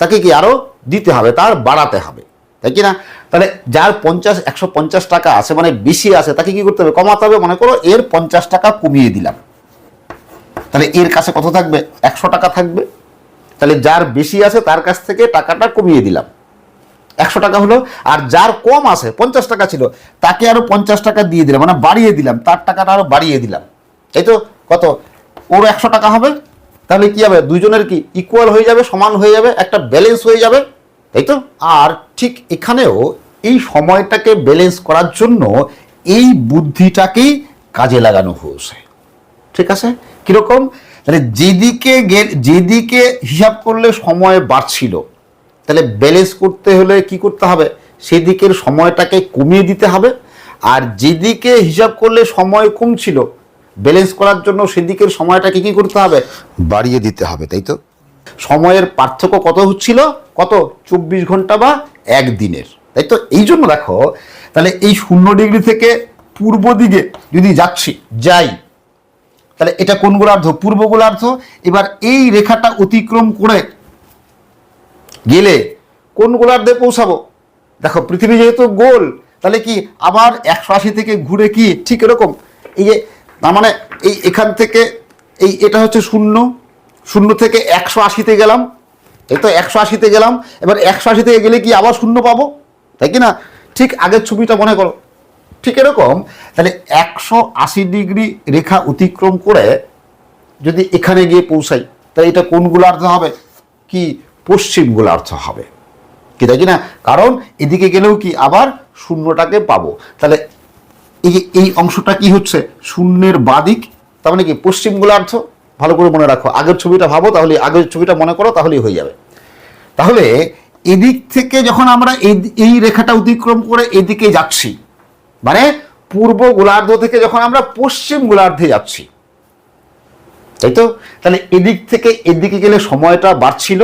তাকে কি আরও দিতে হবে, তার বাড়াতে হবে, তাই কি না। তাহলে যার 150 টাকা আছে, মানে বেশি আছে, তাকে কি করতে হবে, কমাতে হবে। মনে করো এর 50 টাকা কমিয়ে দিলাম, তাহলে এর কাছে কত থাকবে, 100 টাকা থাকবে। তাহলে যার বেশি আছে তার কাছ থেকে টাকাটা কমিয়ে দিলাম, 100 টাকা হলো। আর যার কম আছে, 50 টাকা ছিল, তাকে আরো 50 টাকা দিয়ে দিলাম, মানে বাড়িয়ে দিলাম, তার টাকাটা আরো বাড়িয়ে দিলাম। এই তো কত, ওর 100 টাকা হবে। তাহলে কি হবে, দুজনের কি ইকুয়াল হয়ে যাবে, সমান হয়ে যাবে, একটা ব্যালেন্স হয়ে যাবে, তাই তো। আর ঠিক এখানেও এই সময়টাকে ব্যালেন্স করার জন্য এই বুদ্ধিটাকেই কাজে লাগানো হয়েছে। ঠিক আছে, কিরকম, তাহলে যেদিকে হিসাব করলে সময় বাড়ছিল, তাহলে ব্যালেন্স করতে হলে কি করতে হবে, সেদিকের সময়টাকে কমিয়ে দিতে হবে। আর যেদিকে হিসাব করলে সময় কমছিল, ব্যালেন্স করার জন্য সেদিকের সময়টাকে কি করতে হবে, বাড়িয়ে দিতে হবে, তাই তো। সময়ের পার্থক্য কত হচ্ছিল, কত, 24 ঘন্টা বা একদিনের, তাই তো। এই জন্য দেখো, তাহলে এই 0 ডিগ্রি থেকে পূর্ব দিকে যদি যাই, তাহলে এটা কোন গোলার্ধ, পূর্ব গোলার্ধ। এবার এই রেখাটা অতিক্রম করে গেলে কোন গোলার্ধে পৌঁছাবো, দেখো পৃথিবী যেহেতু গোল, তাহলে কি আবার 180 থেকে ঘুরে কি ঠিক এরকম, এই যে তার মানে এই এখান থেকে এটা হচ্ছে 0 থেকে 180-তে গেলাম, এই তো 180-তে গেলাম। এবার 180 থেকে গেলে কি আবার 0 পাবো, তাই কি না। ঠিক আগের ছবিটা মনে করো, ঠিক এরকম। তাহলে 180 ডিগ্রি রেখা অতিক্রম করে যদি এখানে গিয়ে পৌঁছাই, তাহলে এটা কোন গোলার্ধ হবে, কি পশ্চিম গোলার্ধ হবে, কি তাই কি না। কারণ এদিকে গেলেও কি আবার 0টাকে পাবো। তাহলে এই অংশটা কি হচ্ছে, 0-এর বাদিক, তার মানে কি পশ্চিম গোলার্ধ। ভালো করে মনে রাখো, আগের ছবিটা ভাবো, তাহলে আগের ছবিটা মনে করো, তাহলেই হয়ে যাবে। তাহলে এদিক থেকে যখন আমরা এই রেখাটা অতিক্রম করে এদিকে যাচ্ছি, মানে পূর্ব গোলার্ধ থেকে যখন আমরা পশ্চিম গোলার্ধে যাচ্ছি, তাই তো। তাহলে এদিক থেকে এদিকে গেলে সময়টা বাড়ছিল,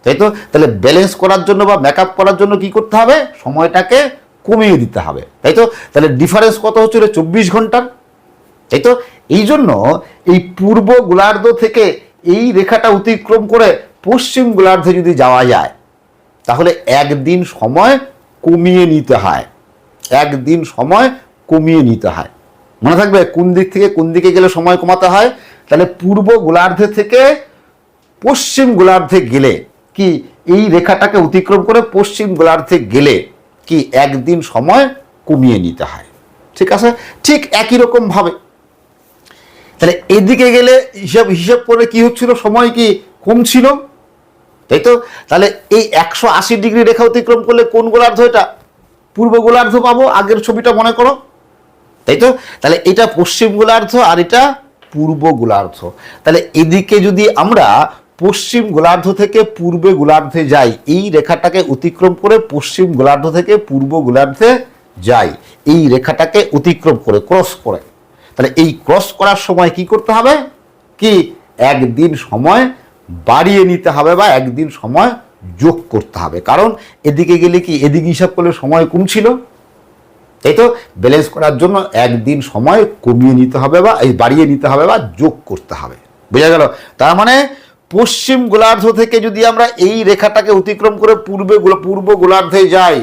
তাই তো। তাহলে ব্যালেন্স করার জন্য বা মেকআপ করার জন্য কি করতে হবে, সময়টাকে কমিয়ে দিতে হবে, তাই তো। তাহলে ডিফারেন্স কত হচ্ছিল, 24 ঘন্টার, তাই তো। এই জন্য এই পূর্ব গোলার্ধ থেকে এই রেখাটা অতিক্রম করে পশ্চিম গোলার্ধে যদি যাওয়া যায়, তাহলে একদিন সময় কমিয়ে নিতে হয়, একদিন সময় কমিয়ে নিতে হয়। মনে থাকবে কোন দিক থেকে কোন দিকে গেলে সময় কমাতে হয়। তাহলে পূর্ব গোলার্ধে থেকে পশ্চিম গোলার্ধে গেলে কি এই রেখাটাকে অতিক্রম করে পশ্চিম গোলার্ধে গেলে কি একদিন সময় কমিয়ে নিতে হয়। ঠিক আছে, ঠিক একই রকম ভাবে তাহলে এদিকে গেলে হিসাব করে কি হচ্ছিল, সময় কি কমছিল, তাই তো। তাহলে এই 180 ডিগ্রি রেখা অতিক্রম করলে কোন গোলার্ধ, এটা পূর্ব গোলার্ধ পাবো, আগের ছবিটা মনে করো, তাই তো। তাহলে এটা পশ্চিম গোলার্ধ আর এটা পূর্ব গোলার্ধ। তাহলে এদিকে যদি আমরা পশ্চিম গোলার্ধ থেকে পূর্ব গোলার্ধে যাই, এই রেখাটাকে অতিক্রম করে পশ্চিম গোলার্ধ থেকে পূর্ব গোলার্ধে যাই, এই রেখাটাকে অতিক্রম করে ক্রস করে, তাহলে এই ক্রস করার সময় কি করতে হবে, কি একদিন সময় বাড়িয়ে নিতে হবে বা একদিন সময় যোগ করতে হবে। কারণ এদিকে গেলে কি এদিকে হিসাব করলে সময় কম ছিল, তাই তো। ব্যালেন্স করার জন্য একদিন সময় কমিয়ে নিতে হবে বা বাড়িয়ে নিতে হবে বা যোগ করতে হবে, বোঝা গেল। তার মানে পশ্চিম গোলার্ধ থেকে যদি আমরা এই রেখাটাকে অতিক্রম করে পূর্ব গোলার্ধে যাই,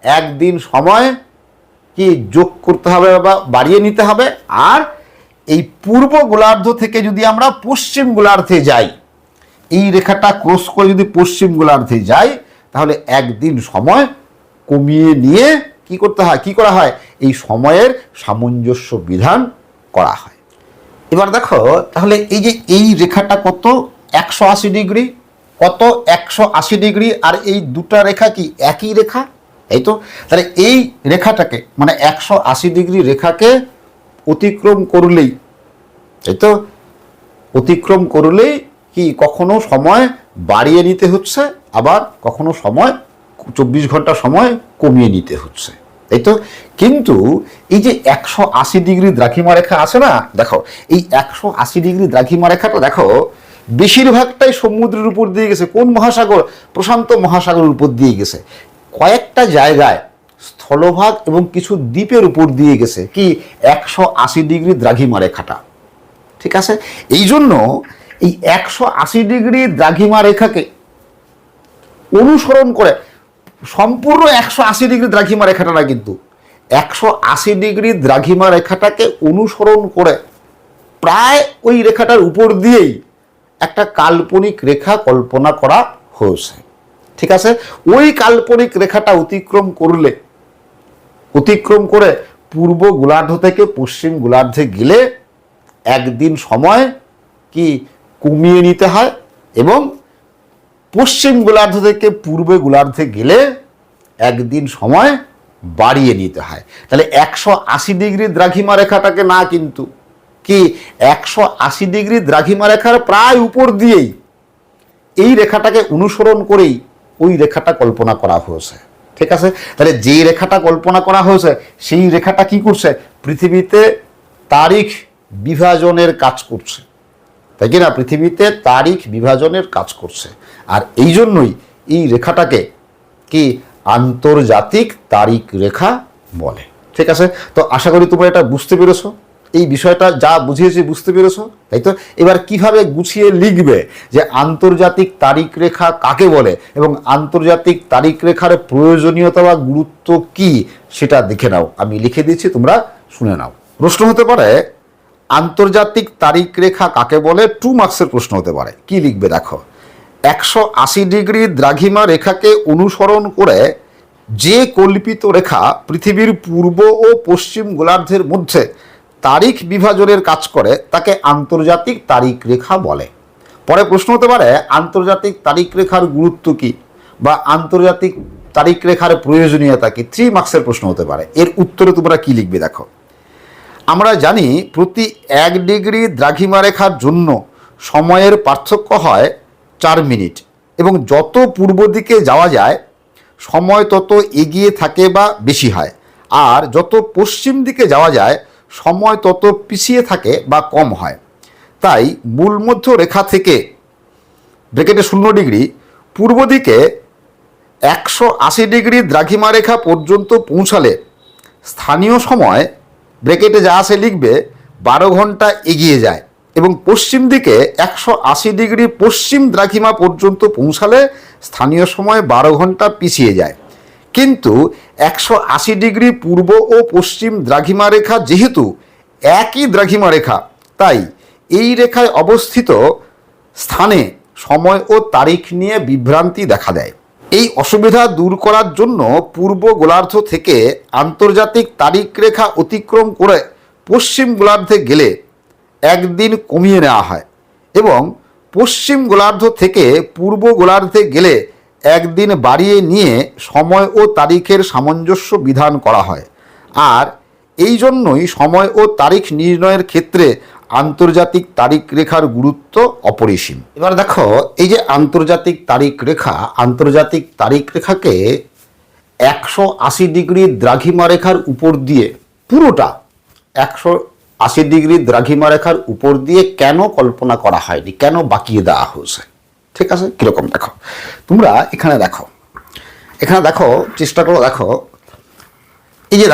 একদিন সময় কি যোগ করতে হবে বা বাড়িয়ে নিতে হবে। আর এই পূর্ব গোলার্ধ থেকে যদি আমরা পশ্চিম গোলার্ধে যাই, এই রেখাটা ক্রস করে যদি পশ্চিম গোলার্ধে যাই, তাহলে একদিন সময় কমিয়ে নিয়ে কি করতে হয়, কি করা হয়, এই সময়ের সামঞ্জস্য বিধান করা হয়। এবার দেখো, তাহলে এই যে এই রেখাটা কত, 180 ডিগ্রি, কত 180 ডিগ্রি, আর এই দুটা রেখা কি একই রেখা, এই তো। তাহলে এই রেখাটাকে মানে 180 ডিগ্রি রেখাকে অতিক্রম করলেই, এই তো, অতিক্রম করলেই কি কখনো সময় বাড়িয়ে নিতে হচ্ছে, আবার কখনো সময় 24 ঘন্টা সময় কমিয়ে নিতে হচ্ছে, তাই তো। কিন্তু এই যে 180 ডিগ্রি দ্রাঘিমা রেখা আছে না, দেখো এই 180 ডিগ্রি দ্রাঘিমা রেখাটা দেখো বেশিরভাগটাই সমুদ্রের উপর দিয়ে গেছে। কোন মহাসাগর, প্রশান্ত মহাসাগরের উপর দিয়ে গেছে। কয়েকটা জায়গায় স্থলভাগ এবং কিছু দ্বীপের উপর দিয়ে গেছে কি 180 ডিগ্রি দ্রাঘিমা রেখাটা, ঠিক আছে। এই জন্য এই 180 ডিগ্রি দ্রাঘিমা রেখাকে অনুসরণ করে, সম্পূর্ণ 180 ডিগ্রি দ্রাঘিমা রেখাটা না, কিন্তু 180 ডিগ্রি দ্রাঘিমা রেখাটাকে অনুসরণ করে প্রায় ওই রেখাটার উপর দিয়েই একটা কাল্পনিক রেখা কল্পনা করা হয়েছে। ঠিক আছে, ওই কাল্পনিক রেখাটা অতিক্রম করে পূর্ব গোলার্ধ থেকে পশ্চিম গোলার্ধে গেলে একদিন সময় কি কমিয়ে নিতে হয় এবং পশ্চিম গোলার্ধ থেকে পূর্ব গোলার্ধে গেলে একদিন সময় বাড়িয়ে নিতে হয়। তাহলে 180 ডিগ্রি দ্রাঘিমা রেখাটাকে না, কিন্তু কি 180 ডিগ্রি দ্রাঘিমা রেখার প্রায় উপর দিয়েই এই রেখাটাকে অনুসরণ করেই ওই রেখাটা কল্পনা করা হয়েছে। ঠিক আছে, তাহলে যে রেখাটা কল্পনা করা হয়েছে সেই রেখাটা কি করছে, পৃথিবীতে তারিখ বিভাজনের কাজ করছে, তাই কি না? পৃথিবীতে তারিখ বিভাজনের কাজ করছে, আর এই জন্যই এই রেখাটাকে কি আন্তর্জাতিক তারিখ রেখা বলে। ঠিক আছে, তো আশা করি তোমরা এটা বুঝতে পেরেছো, এই বিষয়টা যা বুঝিয়েছি বুঝতে পেরেছো, তাই তো? এবার কিভাবে গুছিয়ে লিখবে যে আন্তর্জাতিক তারিখ রেখা কাকে বলে এবং আন্তর্জাতিক তারিখ রেখার প্রয়োজনীয়তা বা গুরুত্ব কি সেটা দেখে নাও, আমি লিখে দিচ্ছি, তোমরা শুনে নাও। প্রশ্ন হতে পারে আন্তর্জাতিক তারিখ রেখা কাকে বলে, 2 মার্কসের প্রশ্ন হতে পারে। কি লিখবে দেখো, 180 ডিগ্রি দ্রাঘিমা রেখাকে অনুসরণ করে যে কল্পিত রেখা পৃথিবীর পূর্ব ও পশ্চিম গোলার্ধের মধ্যে তারিখ বিভাজনের কাজ করে তাকে আন্তর্জাতিক তারিখ রেখা বলে। পরে প্রশ্ন হতে পারে আন্তর্জাতিক তারিখ রেখার গুরুত্ব কি বা আন্তর্জাতিক তারিখ রেখার প্রয়োজনীয়তা কি, 3 মার্কসের প্রশ্ন হতে পারে। এর উত্তরে তোমরা কি লিখবে দেখো, আমরা জানি প্রতি 1 ডিগ্রি দ্রাঘিমা রেখার জন্য সময়ের পার্থক্য হয় 4 মিনিট এবং যত পূর্ব দিকে যাওয়া যায় সময় তত এগিয়ে থাকে বা বেশি হয়, আর যত পশ্চিম দিকে যাওয়া যায় সময় তত পিছিয়ে থাকে বা কম হয়। তাই মূলমধ্য রেখা থেকে ব্র্যাকেটে 0 ডিগ্রি পূর্ব দিকে 180 ডিগ্রি দ্রাঘিমা রেখা পর্যন্ত পৌঁছালে স্থানীয় সময় ব্র্যাকেটে যা আছে লিখবে 12 ঘন্টা এগিয়ে যায় এবং পশ্চিম দিকে 180 ডিগ্রি পশ্চিম দ্রাঘিমা পর্যন্ত পৌঁছালে স্থানীয় সময় 12 ঘন্টা পিছিয়ে যায়। কিন্তু 180 ডিগ্রি পূর্ব ও পশ্চিম দ্রাঘিমা রেখা যেহেতু একই দ্রাঘিমা রেখা, তাই এই রেখায় অবস্থিত স্থানে সময় ও তারিখ নিয়ে বিভ্রান্তি দেখা দেয়। এই অসুবিধা দূর করার জন্য পূর্ব গোলার্ধ থেকে আন্তর্জাতিক তারিখ রেখা অতিক্রম করে পশ্চিম গোলার্ধে গেলে একদিন কমিয়ে নেওয়া হয় এবং পশ্চিম গোলার্ধ থেকে পূর্ব গোলার্ধে গেলে একদিন বাড়িয়ে নিয়ে সময় ও তারিখের সামঞ্জস্য বিধান করা হয়। আর এই জন্যই সময় ও তারিখ নির্ণয়ের ক্ষেত্রে আন্তর্জাতিক তারিখ রেখার গুরুত্ব অপরিসীম। এবার দেখো, এই যে আন্তর্জাতিক তারিখ রেখাকে 180 ডিগ্রি দ্রাঘিমা রেখার উপর দিয়ে পুরোটা 180 ডিগ্রি দ্রাঘিমা রেখার উপর দিয়ে কেন কল্পনা করা হয়নি, কেন বাকিয়ে দেওয়া হয়েছে? ঠিক আছে, কিরকম দেখো, তোমরা এখানে দেখো, চেষ্টা করো দেখো,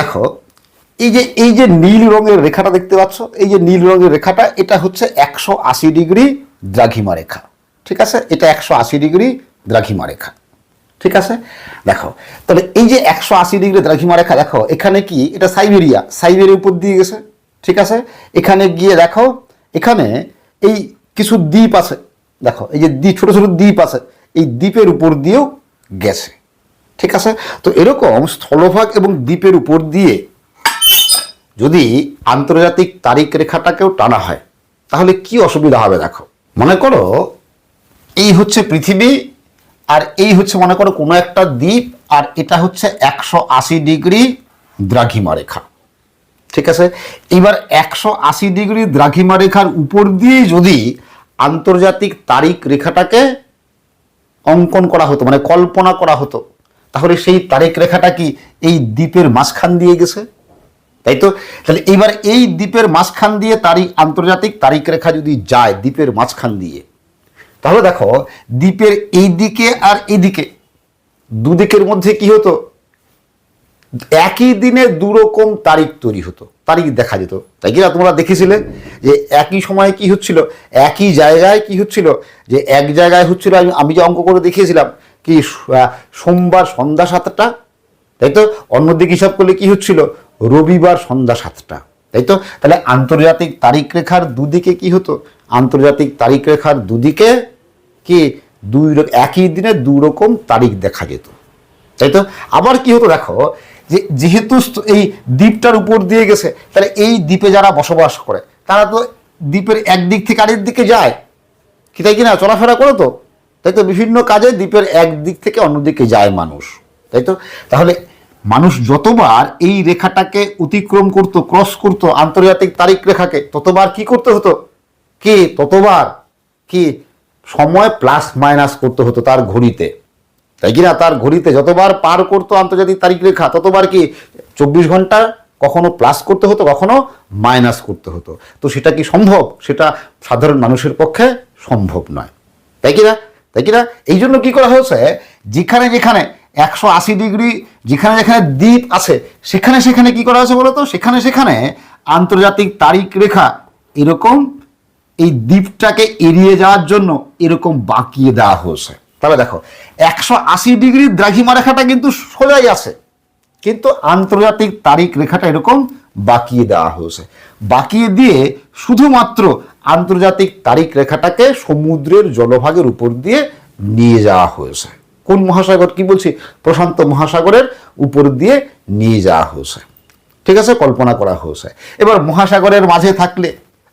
দেখো এই যে নীল রঙের রেখাটা দেখতে পাচ্ছ, এই যে নীল রঙের রেখাটা, এটা হচ্ছে 180 ডিগ্রি দ্রাঘিমা রেখা। ঠিক আছে, এটা 180 ডিগ্রি দ্রাঘিমা রেখা। ঠিক আছে, দেখো তাহলে এই যে 180 ডিগ্রি দ্রাঘিমা রেখা, দেখো এখানে কি, এটা সাইবেরিয়ার উপর দিয়ে গেছে। ঠিক আছে, এখানে গিয়ে দেখো, এখানে এই কিছু দ্বীপ আছে, দেখো এই যে দ্বীপ, ছোট ছোট দ্বীপ আছে, এই দ্বীপের উপর দিয়েও গেছে। ঠিক আছে, তো এরকম স্থলভাগ এবং দ্বীপের উপর দিয়ে যদি আন্তর্জাতিক তারিখ রেখাটাকেও টানা হয় তাহলে কি অসুবিধা হবে দেখো। মনে করো এই হচ্ছে পৃথিবী আর এই হচ্ছে মনে করো কোনো একটা দ্বীপ, আর এটা হচ্ছে 180 ডিগ্রি দ্রাঘিমা রেখা। ঠিক আছে, এবার 180 ডিগ্রি দ্রাঘিমা রেখার উপর দিয়ে যদি আন্তর্জাতিক তারিখ রেখাটাকে অঙ্কন করা হতো, মানে কল্পনা করা হতো, তাহলে সেই তারিখ রেখাটা কি এই দ্বীপের মাঝখান দিয়ে গেছে, তাই তো? তাহলে এবার এই দ্বীপের মাঝখান দিয়ে আন্তর্জাতিক তারিখ রেখা যদি যায় দ্বীপের মাঝখান দিয়ে, তাহলে দেখো দ্বীপের এই দিকে আর এইদিকে দুদিকের মধ্যে কি হতো, একই দিনে দুরকম তারিখ তৈরি হতো, তারিখ দেখা যেত, তাই কি না? তোমরা দেখেছিলে যে একই সময়ে কি হচ্ছিল, একই জায়গায় কি হচ্ছিল, যে এক জায়গায় হচ্ছিল, আমি যে অঙ্ক করে দেখিয়েছিলাম কি সোমবার সন্ধ্যা 7টা, তাই তো? অন্যদিকে হিসাব করলে কি হচ্ছিল, রবিবার সন্ধ্যা 7টা, তাই তো? তাহলে আন্তর্জাতিক তারিখ রেখার দুদিকে কি হতো, আন্তর্জাতিক তারিখ রেখার দুদিকে কি একই দিনে দু রকম তারিখ দেখা যেত, তাই তো। আবার কি হতো দেখো, যে যেহেতু এই দ্বীপটার উপর দিয়ে গেছে, তাহলে এই দ্বীপে যারা বসবাস করে তারা তো দ্বীপের এক দিক থেকে আরেক দিকে যায়, কি তাই কিনা, চলাফেরা করে তো, তাই তো। বিভিন্ন কাজে দ্বীপের এক দিক থেকে অন্যদিকে যায় মানুষ, তাই তো। তাহলে মানুষ যতবার এই রেখাটাকে অতিক্রম করত, ক্রস করতো আন্তর্জাতিক তারিখ রেখাকে, ততবার কি করতে হতো, ততবার সময় প্লাস মাইনাস করতে হতো তার ঘড়িতে, তাই কিনা। তার ঘড়িতে যতবার পার করতো আন্তর্জাতিক তারিখ রেখা, ততবার 24 ঘন্টা কখনো প্লাস করতে হতো, কখনো মাইনাস করতে হতো। তো সেটা কি সম্ভব? সেটা সাধারণ মানুষের পক্ষে সম্ভব নয়, তাই কিনা। এই জন্য কি করা হয়েছে, যেখানে যেখানে 180 ডিগ্রি, যেখানে যেখানে দ্বীপ আছে, সেখানে সেখানে কি করা হয়েছে বলতো, সেখানে সেখানে আন্তর্জাতিক তারিখ রেখা এরকম এই দ্বীপটাকে এড়িয়ে যাওয়ার জন্য এরকম বাঁকিয়ে দেওয়া হয়েছে। তাহলে দেখো 180 ডিগ্রি দ্রাঘিমা রেখাটা কিন্তু সোজাই আছে, কিন্তু আন্তর্জাতিক তারিখ রেখাটা এরকম বাঁকিয়ে দেওয়া হয়েছে। বাঁকিয়ে দিয়ে শুধুমাত্র আন্তর্জাতিক তারিখ রেখাটাকে সমুদ্রের জলভাগের উপর দিয়ে নিয়ে যাওয়া হয়েছে। কোন মহাসাগর, কি বলছি, প্রশান্ত মহাসাগরের উপর দিয়ে নিয়ে যাওয়া হয়েছে, ঠিক আছে, কল্পনা করা হয়েছে। এবার মহাসাগরের মাঝে থাকলে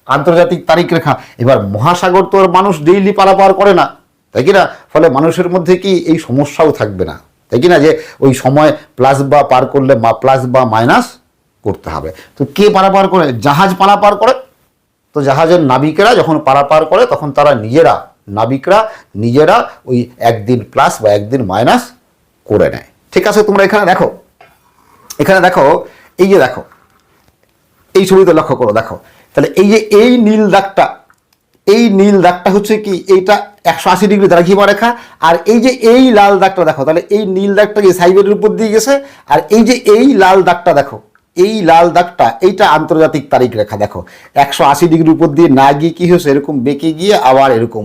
আন্তর্জাতিক তারিখ রেখা, এবার মহাসাগর তো আর মানুষ ডেইলি পারাপার করে না, তাই কিনা। ফলে মানুষের মধ্যে কি এই সমস্যাও থাকবে না, তাই কিনা, যে ওই সময় প্লাস বা পার করলে প্লাস বা মাইনাস করতে হবে। তো কে পারাপার করে? জাহাজ পারাপার করে। তো জাহাজের নাবিকেরা যখন পারাপার করে, তখন তারা নাবিকরা নিজেরা ওই একদিন প্লাস বা একদিন মাইনাস করে নেয়, ঠিক আছে। তোমরা এখানে দেখো, এই যে দেখো, এই ছবিতে লক্ষ্য করো, দেখো তাহলে এই যে এই নীল দাগটা হচ্ছে কি, এইটা 180 ডিগ্রি দ্রাঘিমা রেখা। আর এই যে এই লাল দাগটা দেখো, তাহলে এই নীল দাগটা কি সাইবেরিয়ার উপর দিয়ে গেছে, আর এই যে এই লাল দাগটা দেখো, এই লাল দাগটা এইটা আন্তর্জাতিক তারিখ রেখা। দেখো 180 ডিগ্রির উপর দিয়ে না গিয়ে কি হয়েছে, এরকম বেঁকে গিয়ে আবার এরকম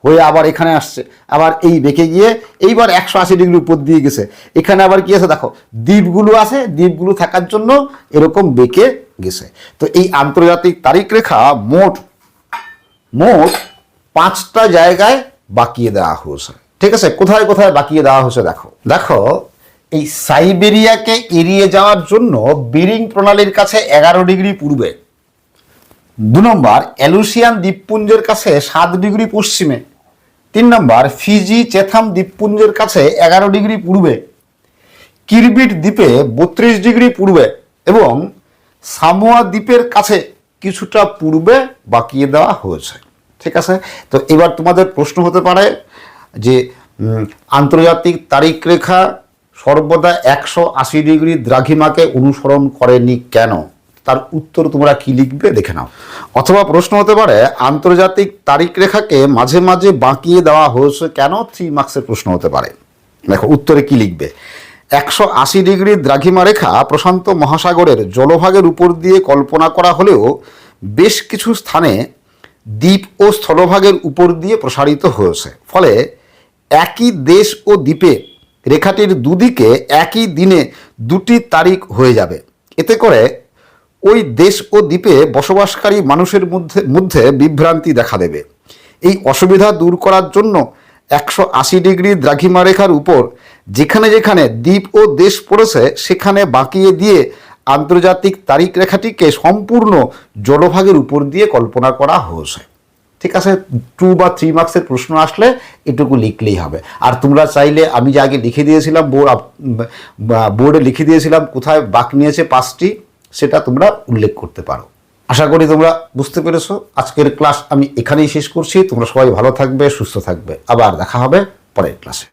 হয়ে আবার এখানে আসছে, আবার এই বেঁকে গিয়ে এইবার 180 ডিগ্রির উপর দিয়ে গেছে। এখানে আবার কি আছে দেখো, দ্বীপগুলো আছে, দ্বীপগুলো থাকার জন্য এরকম বেঁকে গেছে। তো এই আন্তর্জাতিক তারিখ রেখা মোট 5টা জায়গায় বাঁকিয়ে দেওয়া হয়েছে, ঠিক আছে। কোথায় কোথায় বাঁকিয়ে দেওয়া হয়েছে দেখো এই সাইবেরিয়াকে এড়িয়ে যাওয়ার জন্য বেরিং প্রণালীর কাছে 11 ডিগ্রি পূর্বে, 2 নম্বর এলুসিয়ান দ্বীপপুঞ্জের কাছে 7 ডিগ্রি পশ্চিমে, 3 নম্বর ফিজি চেথাম দ্বীপপুঞ্জের কাছে 11 ডিগ্রি পূর্বে, কিরবিট দ্বীপে 32 ডিগ্রি পূর্বে এবং সামোয়া দ্বীপের কাছে কিছুটা পূর্বে বাঁকিয়ে দেওয়া হয়েছে, ঠিক আছে। তো এবার তোমাদের প্রশ্ন হতে পারে যে আন্তর্জাতিক তারিখ রেখা সর্বদা 180 ডিগ্রি দ্রাঘিমাকে অনুসরণ করেনি কেন? তার উত্তর তোমরা কি লিখবে দেখে নাও। অথবা প্রশ্ন হতে পারে আন্তর্জাতিক তারিখ রেখাকে মাঝে মাঝে বাঁকিয়ে দেওয়া হয়েছে কেন? 3 মার্কসের প্রশ্ন হতে পারে। দেখো উত্তরে কি লিখবে। 180 ডিগ্রি দ্রাঘিমা রেখা প্রশান্ত মহাসাগরের জলভাগের উপর দিয়ে কল্পনা করা হলেও বেশ কিছু স্থানে দ্বীপ ও স্থলভাগের উপর দিয়ে প্রসারিত হয়েছে। ফলে একই দেশ ও দ্বীপে রেখাটির দুদিকে একই দিনে 2টি তারিখ হয়ে যাবে। এতে করে ওই দেশ ও দ্বীপে বসবাসকারী মানুষের মধ্যে বিভ্রান্তি দেখা দেবে। এই অসুবিধা দূর করার জন্য 180 ডিগ্রি দ্রাঘিমা রেখার উপর যেখানে যেখানে দ্বীপ ও দেশ পড়েছে সেখানে বাঁকিয়ে দিয়ে আন্তর্জাতিক তারিখ রেখাটিকে সম্পূর্ণ জলভাগের উপর দিয়ে কল্পনা করা হয়েছে, ঠিক আছে। 2 বা 3 মার্কসের প্রশ্ন আসলে এটুকু লিখলেই হবে। আর তোমরা চাইলে আমি যে আগে লিখে দিয়েছিলাম বোর্ডে লিখে দিয়েছিলাম কোথায় বাঁক নিয়েছে 5টি, সেটা তোমরা উল্লেখ করতে পারো। আশা করি তোমরা বুঝতে পেরেছো। আজকের ক্লাস আমি এখানেই শেষ করছি। তোমরা সবাই ভালো থাকবে, সুস্থ থাকবে। আবার দেখা হবে পরের ক্লাসে।